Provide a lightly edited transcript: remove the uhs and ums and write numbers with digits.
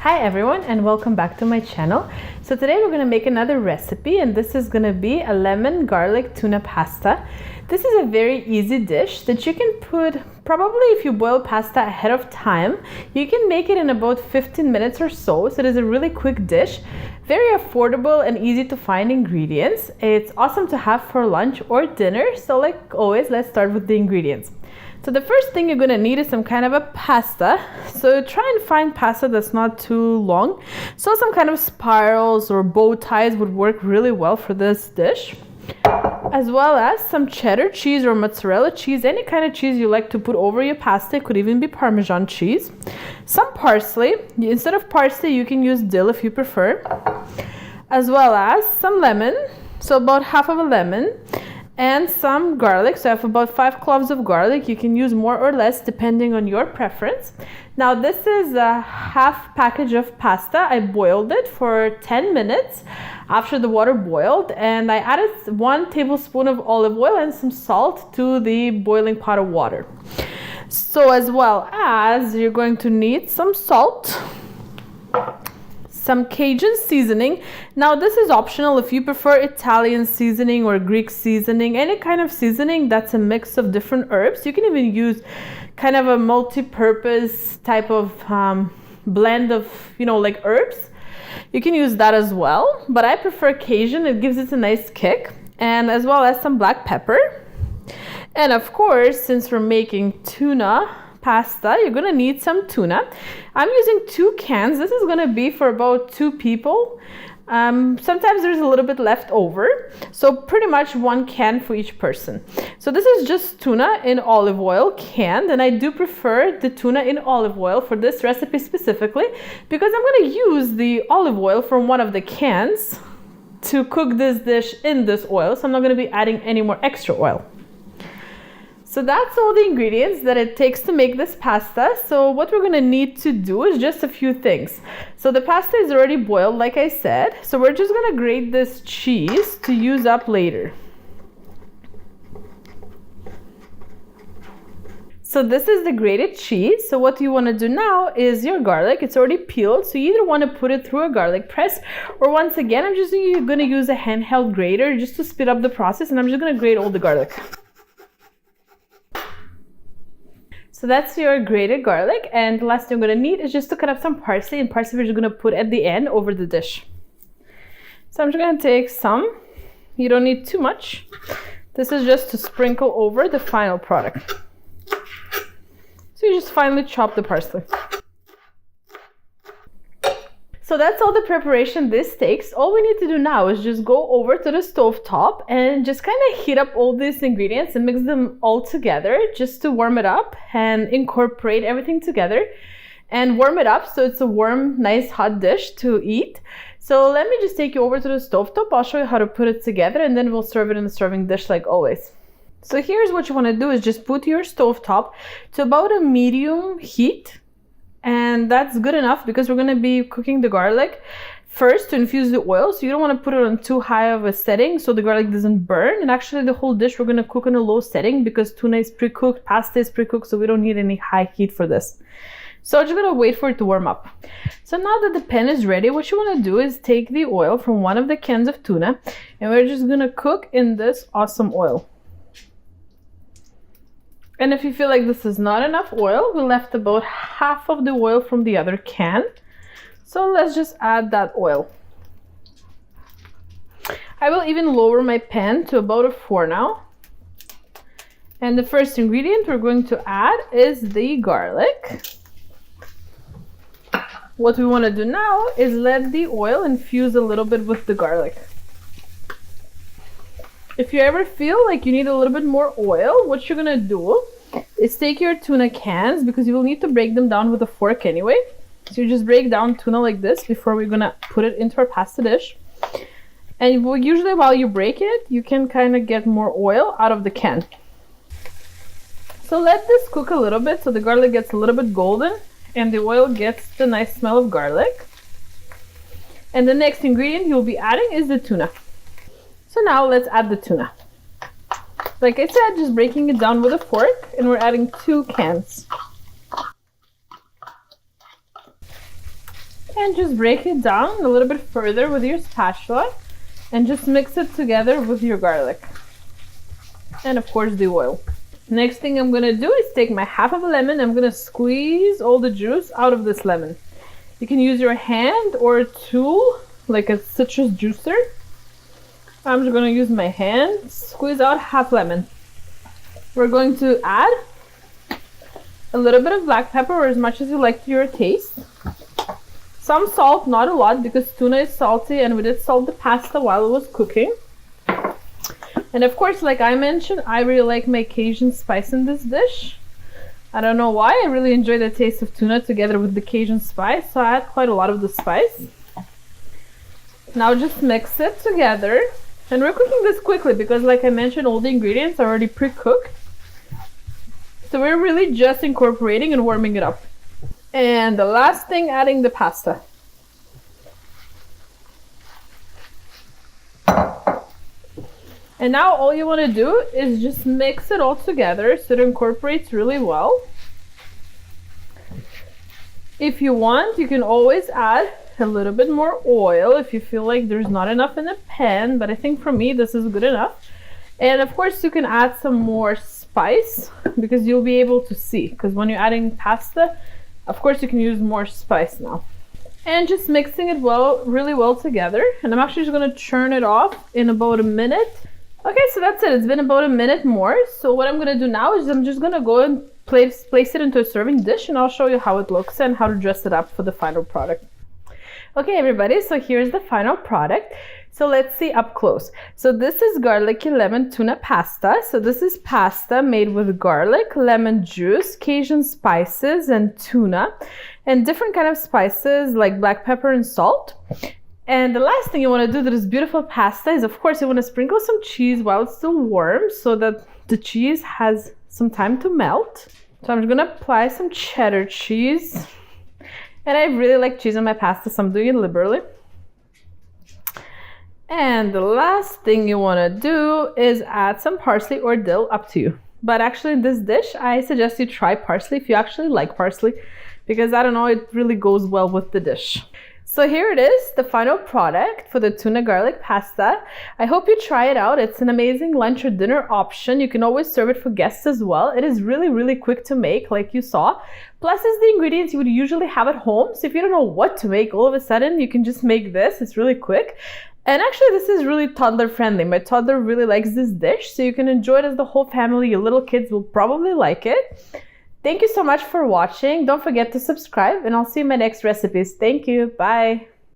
Hi everyone and welcome back to my channel. So today we're going to make another recipe, and this is going to be a lemon garlic tuna pasta. This is a very easy dish that you can put, probably if you boil pasta ahead of time, you can make it in about 15 minutes or so. So it is a really quick dish, very affordable and easy to find ingredients. It's awesome to have for lunch or dinner. So like always, let's start with the ingredients. So the first thing you're gonna need is some kind of a pasta. So try and find pasta that's not too long. So some kind of spirals or bow ties would work really well for this dish. As well as some cheddar cheese or mozzarella cheese, any kind of cheese you like to put over your pasta. It could even be Parmesan cheese. Some parsley. Instead of parsley, you can use dill if you prefer. As well as some lemon, so about half of a lemon. And some garlic, so I have about 5 cloves of garlic. You can use more or less depending on your preference. Now this is a half package of pasta. I boiled it for 10 minutes after the water boiled, and I added 1 tablespoon of olive oil and some salt to the boiling pot of water. So as well as you're going to need some salt, some Cajun seasoning. Now this is optional if you prefer Italian seasoning or Greek seasoning, any kind of seasoning that's a mix of different herbs. You can even use kind of a multi-purpose type of blend of, like herbs. You can use that as well, but I prefer Cajun. It gives it a nice kick. And as well as some black pepper. And of course, since we're making tuna pasta, you're gonna need some tuna. I'm using 2 cans. This is gonna be for about 2 people. Sometimes there's a little bit left over, so pretty much 1 can for each person. So this is just tuna in olive oil canned, and I do prefer the tuna in olive oil for this recipe specifically because I'm gonna use the olive oil from one of the cans to cook this dish in this oil, so I'm not gonna be adding any more extra oil. So that's all the ingredients that it takes to make this pasta. So what we're gonna need to do is just a few things. So the pasta is already boiled, like I said. So we're just gonna grate this cheese to use up later. So this is the grated cheese. So what you wanna do now is your garlic. It's already peeled. So you either wanna put it through a garlic press, or once again, I'm just gonna use a handheld grater just to speed up the process, and I'm just gonna grate all the garlic. So that's your grated garlic, and the last thing you're gonna need is just to cut up some parsley, and parsley we're just gonna put at the end over the dish. So I'm just gonna take some. You don't need too much. This is just to sprinkle over the final product. So you just finely chop the parsley. So that's all the preparation this takes. All we need to do now is just go over to the stove top and just kind of heat up all these ingredients and mix them all together just to warm it up and incorporate everything together and warm it up so it's a warm, nice, hot dish to eat. So let me just take you over to the stove top. I'll show you how to put it together, and then we'll serve it in a serving dish like always. So here's what you want to do is just put your stove top to about a medium heat. And that's good enough because we're going to be cooking the garlic first to infuse the oil. So you don't want to put it on too high of a setting so the garlic doesn't burn. And actually the whole dish we're going to cook on a low setting because tuna is pre-cooked, pasta is pre-cooked, so we don't need any high heat for this. So I'm just going to wait for it to warm up. So now that the pan is ready, what you want to do is take the oil from one of the cans of tuna, and we're just going to cook in this awesome oil. And if you feel like this is not enough oil, we left about half of the oil from the other can. So let's just add that oil. I will even lower my pan to about a 4 now. And the first ingredient we're going to add is the garlic. What we want to do now is let the oil infuse a little bit with the garlic. If you ever feel like you need a little bit more oil, what you're gonna do is take your tuna cans, because you will need to break them down with a fork anyway. So you just break down tuna like this before we're gonna put it into our pasta dish. And usually while you break it, you can kind of get more oil out of the can. So let this cook a little bit so the garlic gets a little bit golden and the oil gets the nice smell of garlic. And the next ingredient you'll be adding is the tuna. So now let's add the tuna. Like I said, just breaking it down with a fork, and we're adding 2 cans. And just break it down a little bit further with your spatula and just mix it together with your garlic. And of course the oil. Next thing I'm gonna do is take my half of a lemon. I'm gonna squeeze all the juice out of this lemon. You can use your hand or a tool like a citrus juicer. I'm just gonna use my hand, squeeze out half lemon. We're going to add a little bit of black pepper or as much as you like to your taste. Some salt, not a lot because tuna is salty and we did salt the pasta while it was cooking. And of course, like I mentioned, I really like my Cajun spice in this dish. I don't know why, I really enjoy the taste of tuna together with the Cajun spice, so I add quite a lot of the spice. Now just mix it together. And we're cooking this quickly because like I mentioned, all the ingredients are already pre-cooked. So we're really just incorporating and warming it up. And the last thing, adding the pasta. And now all you want to do is just mix it all together so it incorporates really well. If you want, you can always add a little bit more oil if you feel like there's not enough in the pan, but I think for me this is good enough. And of course you can add some more spice because you'll be able to see, because when you're adding pasta, of course you can use more spice now. And just mixing it really well together. And I'm actually just going to turn it off in about a minute. Okay, so that's it. It's been about a minute more. So what I'm going to do now is I'm just going to go and place it into a serving dish, and I'll show you how it looks and how to dress it up for the final product. Okay, everybody, so here's the final product. So let's see up close. So this is garlicky lemon tuna pasta. So this is pasta made with garlic, lemon juice, Cajun spices, and tuna, and different kind of spices like black pepper and salt. And the last thing you want to do to this beautiful pasta is, of course, you want to sprinkle some cheese while it's still warm so that the cheese has some time to melt. So I'm just going to apply some cheddar cheese. And I really like cheese on my pasta, so I'm doing it liberally. And the last thing you want to do is add some parsley or dill, up to you. But actually in this dish, I suggest you try parsley if you actually like parsley, because I don't know, it really goes well with the dish. So here it is, the final product for the tuna garlic pasta. I hope you try it out. It's an amazing lunch or dinner option. You can always serve it for guests as well. It is really, really quick to make, like you saw. Plus, it's the ingredients you would usually have at home. So if you don't know what to make, all of a sudden, you can just make this. It's really quick. And actually, this is really toddler friendly. My toddler really likes this dish, so you can enjoy it as the whole family. Your little kids will probably like it. Thank you so much for watching. Don't forget to subscribe, and I'll see you in my next recipes. Thank you. Bye.